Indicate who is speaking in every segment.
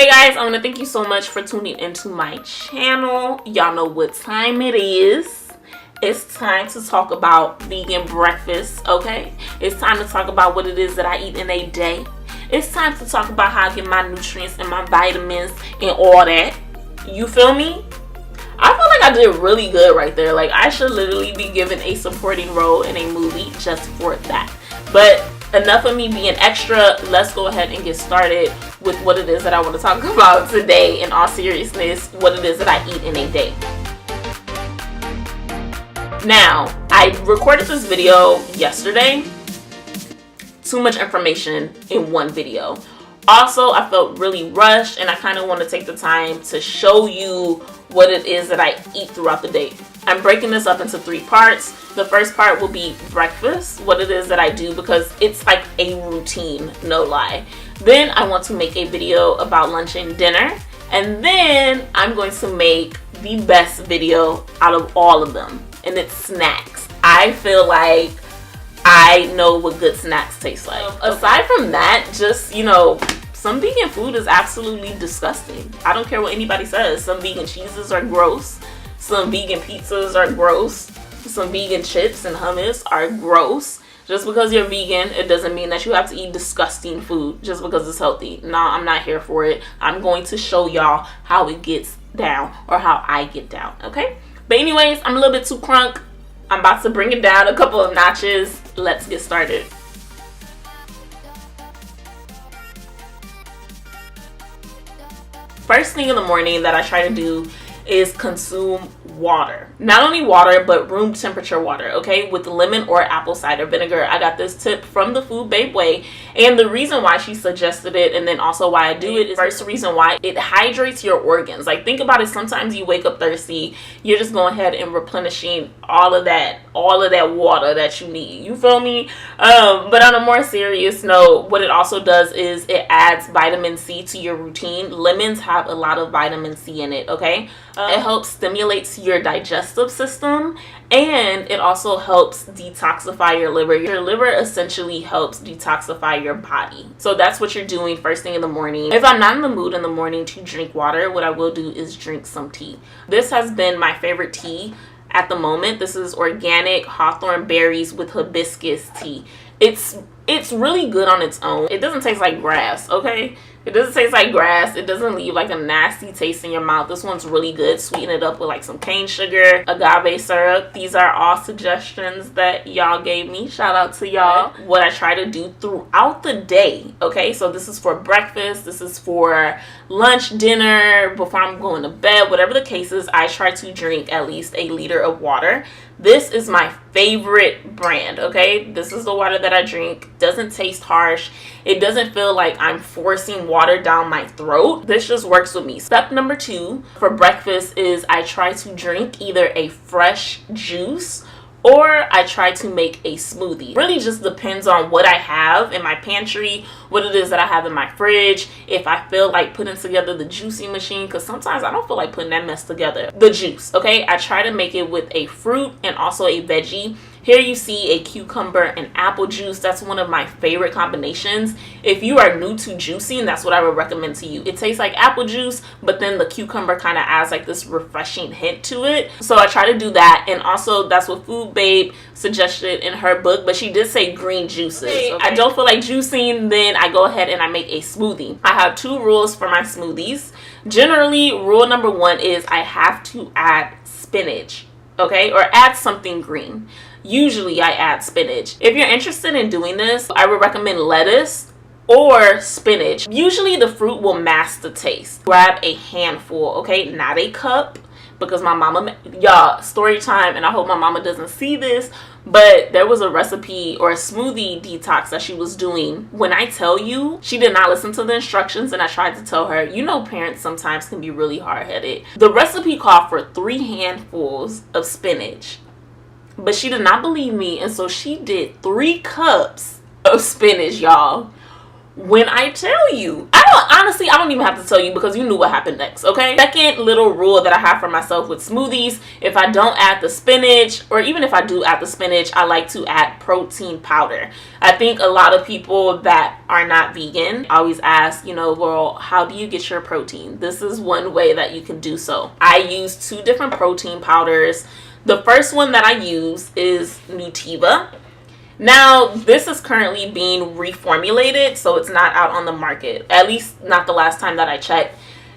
Speaker 1: Hey guys, I want to thank you so much for tuning into my channel. Y'all know what time it is. It's time to talk about vegan breakfast, okay? It's time to talk about what it is that I eat in a day. It's time to talk about how I get my nutrients and my vitamins and all that. You feel me? I feel like I did really good right there. Like, I should literally be given a supporting role in a movie just for that. But enough of me being extra. Let's go ahead and get started with what it is that I want to talk about today. In all seriousness, what it is that I eat in a day. Now, I recorded this video yesterday. Too much information in one video. Also, I felt really rushed and I kind of want to take the time to show you what it is that I eat throughout the day. I'm breaking this up into 3 parts. The first part will be breakfast, what it is that I do, because it's like a routine, no lie. Then I want to make a video about lunch and dinner. And then I'm going to make the best video out of all of them. And it's snacks. I feel like I know what good snacks taste like. Aside from that, just, you know, some vegan food is absolutely disgusting. I don't care what anybody says. Some vegan cheeses are gross. Some vegan pizzas are gross. Some vegan chips and hummus are gross. Just because you're vegan, it doesn't mean that you have to eat disgusting food just because it's healthy. Nah, I'm not here for it. I'm going to show y'all how it gets down, or how I get down, okay? But anyways, I'm a little bit too crunk. I'm about to bring it down a couple of notches. Let's get started. First thing in the morning that I try to do is consume water. Not only water, but room temperature water, okay? With lemon or apple cider vinegar. I got this tip from the Food Babe Way, and the reason why she suggested it, and then also why I do it, is first reason why it hydrates your organs. Like, think about it, sometimes you wake up thirsty, you're just going ahead and replenishing all of that water that you need. You feel me? But on a more serious note, what it also does is it adds vitamin C to your routine. Lemons have a lot of vitamin C in it, okay? It helps stimulate your digestive system, and it also helps detoxify your liver. Your liver essentially helps detoxify your body. So that's what you're doing first thing in the morning. If I'm not in the mood in the morning to drink water, what I will do is drink some tea. This has been my favorite tea at the moment. This is organic hawthorn berries with hibiscus tea. It's really good on its own. It doesn't taste like grass, okay? It doesn't taste like grass. It doesn't leave like a nasty taste in your mouth. This one's really good. Sweeten it up with like some cane sugar, agave syrup. These are all suggestions that y'all gave me. Shout out to y'all. What I try to do throughout the day, okay? So this is for breakfast. This is for lunch, dinner, before I'm going to bed. Whatever the case is, I try to drink at least a liter of water. This is my favorite brand, okay? This is the water that I drink. Doesn't taste harsh. It doesn't feel like I'm forcing water down my throat. This just works with me. Step number 2 for breakfast is I try to drink either a fresh juice or I try to make a smoothie. Really just depends on what I have in my pantry, what it is that I have in my fridge, if I feel like putting together the juicing machine, because sometimes I don't feel like putting that mess together. The juice, okay? I try to make it with a fruit and also a veggie. Here you see a cucumber and apple juice. That's one of my favorite combinations. If you are new to juicing, that's what I would recommend to you. It tastes like apple juice, but then the cucumber kind of adds like this refreshing hint to it. So I try to do that, and also that's what Food Babe suggested in her book, but she did say green juices. Okay. I don't feel like juicing, then I go ahead and I make a smoothie. I have 2 rules for my smoothies. Generally, rule number 1 is I have to add spinach, okay, or add something green. Usually I add spinach. If you're interested in doing this, I would recommend lettuce or spinach. Usually the fruit will mask the taste. Grab a handful, okay, not a cup, because my mama, y'all, story time, and I hope my mama doesn't see this, but there was a recipe or a smoothie detox that she was doing. When I tell you, she did not listen to the instructions, and I tried to tell her, you know, parents sometimes can be really hard-headed. The recipe called for 3 handfuls of spinach, but she did not believe me, and so she did 3 cups of spinach, y'all. When I tell you, I honestly, I don't even have to tell you because you knew what happened next, okay? Second little rule that I have for myself with smoothies, if I don't add the spinach, or even if I do add the spinach, I like to add protein powder. I think a lot of people that are not vegan always ask, you know, well, how do you get your protein? This is one way that you can do so. I use 2 different protein powders. The first one that I use is Nutive. Now, this is currently being reformulated, so it's not out on the market, at least not the last time that I checked.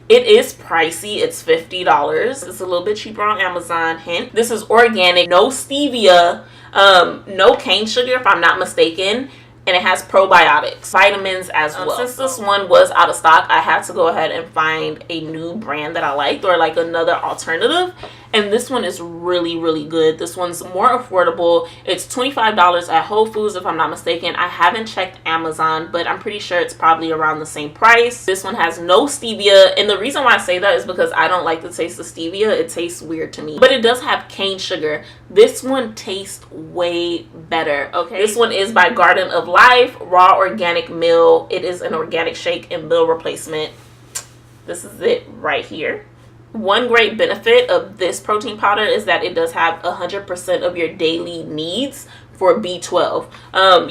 Speaker 1: It is pricey. It's $50. It's a little bit cheaper on Amazon. Hint. This is organic, no stevia, no cane sugar if I'm not mistaken, and it has probiotics, vitamins as well. Since this one was out of stock, I had to go ahead and find a new brand that I liked, or like another alternative. And this one is really, really good. This one's more affordable. It's $25 at Whole Foods if I'm not mistaken. I haven't checked Amazon, but I'm pretty sure it's probably around the same price. This one has no stevia, and the reason why I say that is because I don't like the taste of stevia. It tastes weird to me, but it does have cane sugar. This one tastes way better, okay? This one is by Garden of Life, raw organic meal. It is an organic shake and meal replacement. This is it right here. One great benefit of this protein powder is that it does have 100% of your daily needs for B12.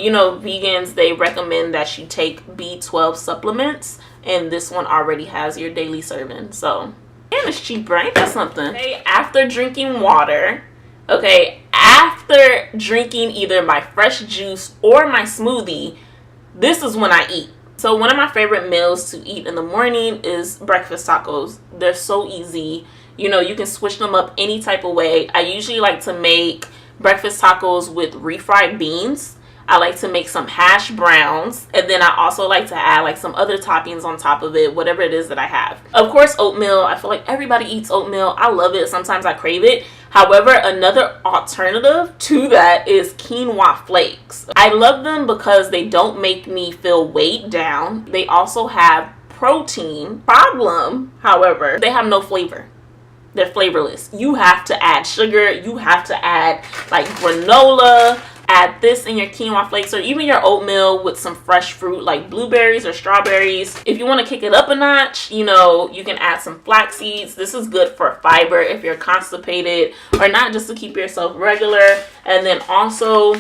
Speaker 1: You know, vegans, they recommend that you take B12 supplements, and this one already has your daily serving. So, and it's cheaper, ain't that something? Okay, after drinking water, okay, after drinking either my fresh juice or my smoothie, this is when I eat. So one of my favorite meals to eat in the morning is breakfast tacos. They're so easy. You know, you can switch them up any type of way. I usually like to make breakfast tacos with refried beans. I like to make some hash browns, and then I also like to add like some other toppings on top of it, whatever it is that I have. Of course, oatmeal. I feel like everybody eats oatmeal. I love it. Sometimes I crave it. However, another alternative to that is quinoa flakes. I love them because they don't make me feel weighed down. They also have protein. Problem, however, they have no flavor. They're flavorless. You have to add sugar. You have to add like granola. Add this in your quinoa flakes, or even your oatmeal with some fresh fruit like blueberries or strawberries. If you want to kick it up a notch, you know, you can add some flax seeds. This is good for fiber if you're constipated, or not, just to keep yourself regular. And then also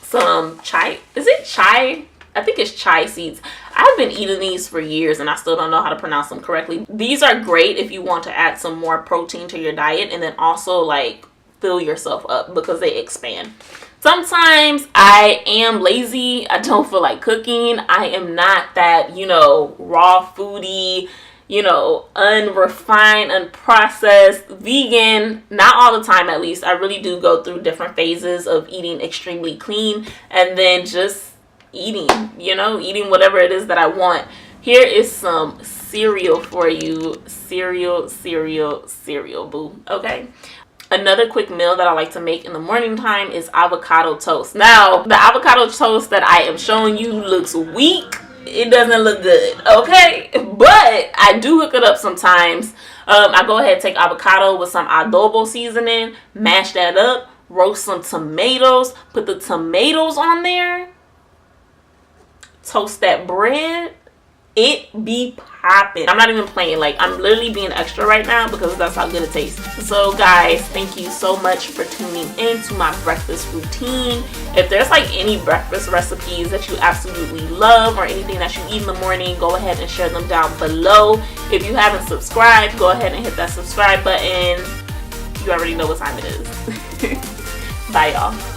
Speaker 1: some chai. Is it chai? I think it's chai seeds. I've been eating these for years and I still don't know how to pronounce them correctly. These are great if you want to add some more protein to your diet, and then also like fill yourself up because they expand. Sometimes I am lazy. I don't feel like cooking. I am not that, you know, raw foodie, you know, unrefined, unprocessed, vegan. Not all the time, at least. I really do go through different phases of eating extremely clean and then just eating, you know, eating whatever it is that I want. Here is some cereal for you. Cereal, boo. Okay. Another quick meal that I like to make in the morning time is avocado toast. Now, the avocado toast that I am showing you looks weak. It doesn't look good, okay? But I do hook it up sometimes. I go ahead and take avocado with some adobo seasoning, mash that up, roast some tomatoes, put the tomatoes on there, toast that bread. It be popping. I'm not even playing. Like, I'm literally being extra right now because that's how good it tastes. So guys, thank you so much for tuning in to my breakfast routine. If there's like any breakfast recipes that you absolutely love, or anything that you eat in the morning, go ahead and share them down below. If you haven't subscribed, go ahead and hit that subscribe button. You already know what time it is. Bye y'all.